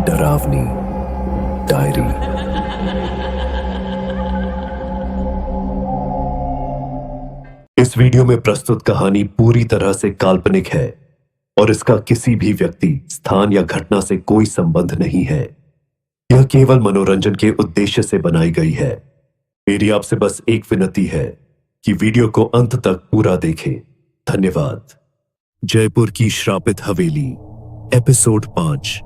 डरावनी डायरी। इस वीडियो में प्रस्तुत कहानी पूरी तरह से काल्पनिक है और इसका किसी भी व्यक्ति, स्थान या घटना से कोई संबंध नहीं है। यह केवल मनोरंजन के उद्देश्य से बनाई गई है। मेरी आपसे बस एक विनती है कि वीडियो को अंत तक पूरा देखें। धन्यवाद। जयपुर की श्रापित हवेली, एपिसोड 5,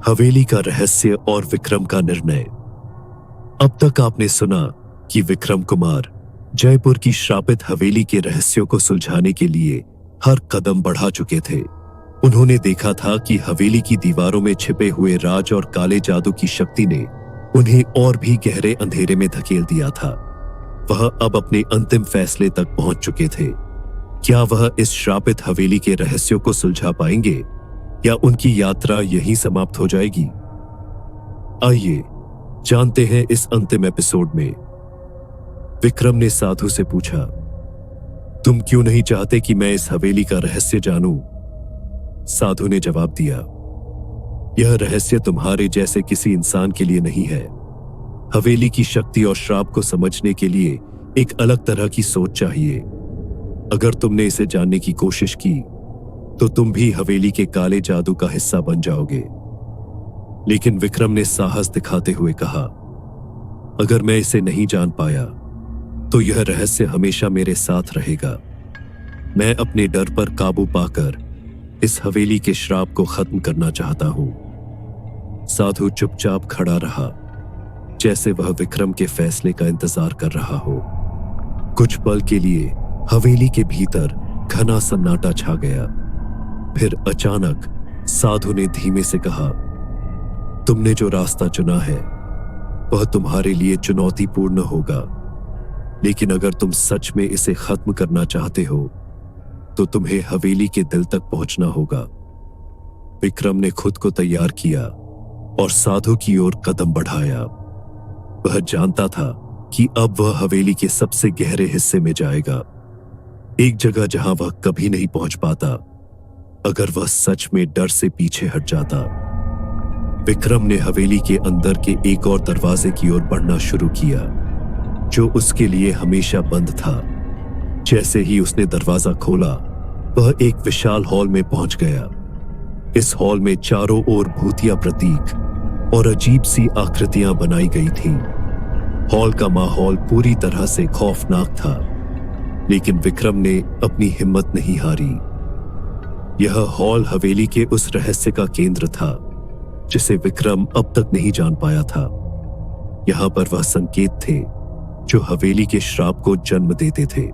हवेली का रहस्य और विक्रम का निर्णय। अब तक आपने सुना कि विक्रम कुमार जयपुर की श्रापित हवेली के रहस्यों को सुलझाने के लिए हर कदम बढ़ा चुके थे। उन्होंने देखा था कि हवेली की दीवारों में छिपे हुए राज और काले जादू की शक्ति ने उन्हें और भी गहरे अंधेरे में धकेल दिया था। वह अब अपने अंतिम फैसले तक पहुंच चुके थे। क्या वह इस श्रापित हवेली के रहस्यों को सुलझा पाएंगे या उनकी यात्रा यहीं समाप्त हो जाएगी? आइए जानते हैं इस अंतिम एपिसोड में। विक्रम ने साधु से पूछा, तुम क्यों नहीं चाहते कि मैं इस हवेली का रहस्य जानूं? साधु ने जवाब दिया, यह रहस्य तुम्हारे जैसे किसी इंसान के लिए नहीं है। हवेली की शक्ति और श्राप को समझने के लिए एक अलग तरह की सोच चाहिए। अगर तुमने इसे जानने की कोशिश की तो तुम भी हवेली के काले जादू का हिस्सा बन जाओगे। लेकिन विक्रम ने साहस दिखाते हुए कहा, अगर मैं इसे नहीं जान पाया तो यह रहस्य हमेशा मेरे साथ रहेगा। मैं अपने डर पर काबू पाकर इस हवेली के श्राप को खत्म करना चाहता हूं। साधु चुपचाप खड़ा रहा, जैसे वह विक्रम के फैसले का इंतजार कर रहा हो। कुछ पल के लिए हवेली के भीतर घना सन्नाटा छा गया। फिर अचानक साधु ने धीमे से कहा, तुमने जो रास्ता चुना है वह तुम्हारे लिए चुनौतीपूर्ण होगा, लेकिन अगर तुम सच में इसे खत्म करना चाहते हो तो तुम्हें हवेली के दिल तक पहुंचना होगा। विक्रम ने खुद को तैयार किया और साधु की ओर कदम बढ़ाया। वह जानता था कि अब वह हवेली के सबसे गहरे हिस्से में जाएगा, एक जगह जहां वह कभी नहीं पहुंच पाता अगर वह सच में डर से पीछे हट जाता। विक्रम ने हवेली के अंदर के एक और दरवाजे की ओर बढ़ना शुरू किया, जो उसके लिए हमेशा बंद था। जैसे ही उसने दरवाजा खोला, वह एक विशाल हॉल में पहुंच गया। इस हॉल में चारों ओर भूतिया प्रतीक और अजीब सी आकृतियां बनाई गई थीं। हॉल का माहौल पूरी तरह से खौफनाक था, लेकिन विक्रम ने अपनी हिम्मत नहीं हारी। यह हॉल हवेली के उस रहस्य का केंद्र था जिसे विक्रम अब तक नहीं जान पाया था। यहां पर वह संकेत थे जो हवेली के श्राप को जन्म देते थे।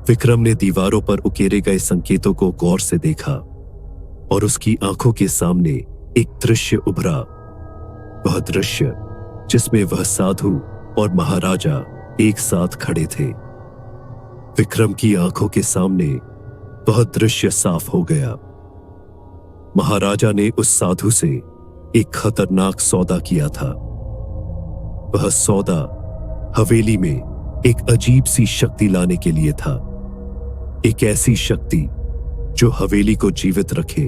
विक्रम ने दीवारों पर उकेरे गए संकेतों को गौर से देखा और उसकी आंखों के सामने एक दृश्य उभरा। वह दृश्य जिसमें वह साधु और महाराजा एक साथ खड़े थे। विक्रम की आंखों के सामने वह दृश्य साफ हो गया। महाराजा ने उस साधु से एक खतरनाक सौदा किया था। वह सौदा हवेली में एक अजीब सी शक्ति लाने के लिए था, एक ऐसी शक्ति जो हवेली को जीवित रखे,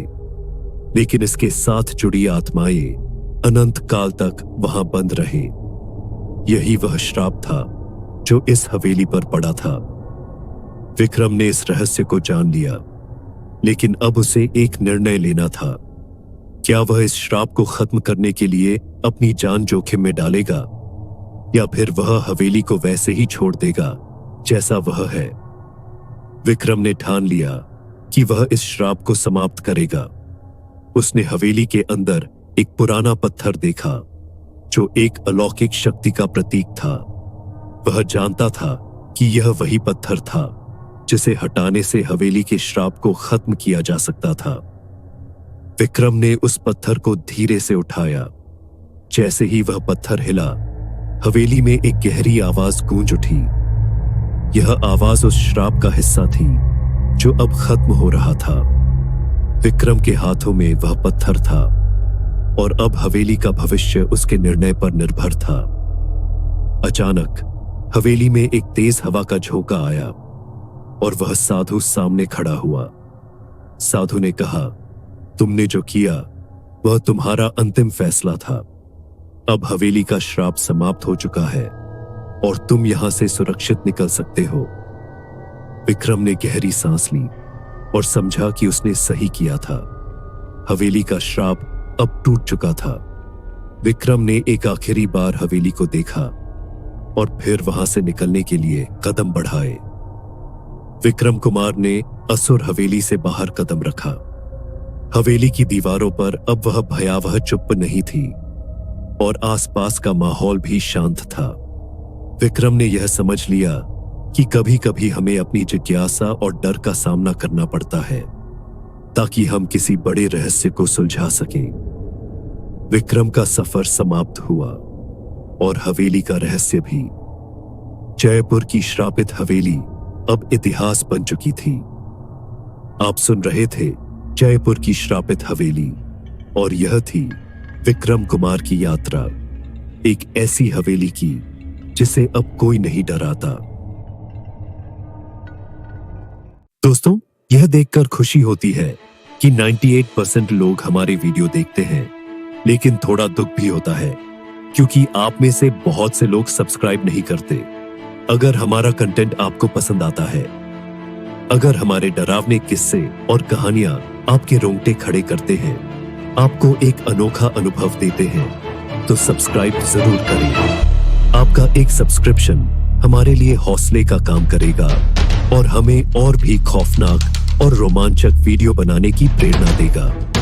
लेकिन इसके साथ जुड़ी आत्माएं अनंत काल तक वहां बंद रहे। यही वह श्राप था जो इस हवेली पर पड़ा था। विक्रम ने इस रहस्य को जान लिया, लेकिन अब उसे एक निर्णय लेना था। क्या वह इस श्राप को खत्म करने के लिए अपनी जान जोखिम में डालेगा या फिर वह हवेली को वैसे ही छोड़ देगा जैसा वह है? विक्रम ने ठान लिया कि वह इस श्राप को समाप्त करेगा। उसने हवेली के अंदर एक पुराना पत्थर देखा जो एक अलौकिक शक्ति का प्रतीक था। वह जानता था कि यह वही पत्थर था जिसे हटाने से हवेली के श्राप को खत्म किया जा सकता था। विक्रम ने उस पत्थर को धीरे से उठाया। जैसे ही वह पत्थर हिला, हवेली में एक गहरी आवाज गूंज उठी। यह आवाज उस श्राप का हिस्सा थी जो अब खत्म हो रहा था। विक्रम के हाथों में वह पत्थर था और अब हवेली का भविष्य उसके निर्णय पर निर्भर था। अचानक हवेली में एक तेज हवा का झोंका आया और वह साधु सामने खड़ा हुआ। साधु ने कहा, तुमने जो किया वह तुम्हारा अंतिम फैसला था। अब हवेली का श्राप समाप्त हो चुका है और तुम यहां से सुरक्षित निकल सकते हो। विक्रम ने गहरी सांस ली और समझा कि उसने सही किया था। हवेली का श्राप अब टूट चुका था। विक्रम ने एक आखिरी बार हवेली को देखा और फिर वहां से निकलने के लिए कदम बढ़ाए। विक्रम कुमार ने असुर हवेली से बाहर कदम रखा। हवेली की दीवारों पर अब वह भयावह चुप्प नहीं थी और आसपास का माहौल भी शांत था। विक्रम ने यह समझ लिया कि कभी कभी हमें अपनी जिज्ञासा और डर का सामना करना पड़ता है ताकि हम किसी बड़े रहस्य को सुलझा सकें। विक्रम का सफर समाप्त हुआ और हवेली का रहस्य भी। जयपुर की श्रापित हवेली अब इतिहास बन चुकी थी। आप सुन रहे थे जयपुर की श्रापित हवेली और यह थी विक्रम कुमार की यात्रा, एक ऐसी हवेली की जिसे अब कोई नहीं डराता। दोस्तों, यह देखकर खुशी होती है कि 98% लोग हमारे वीडियो देखते हैं, लेकिन थोड़ा दुख भी होता है क्योंकि आप में से बहुत से लोग सब्सक्राइब नहीं करते। अगर हमारा कंटेंट आपको पसंद आता है, अगर हमारे डरावने किस्से और कहानियां आपके रोंगटे खड़े करते हैं, आपको एक अनोखा अनुभव देते हैं, तो सब्सक्राइब जरूर करें। आपका एक सब्सक्रिप्शन हमारे लिए हौसले का काम करेगा और हमें और भी खौफनाक और रोमांचक वीडियो बनाने की प्रेरणा देगा।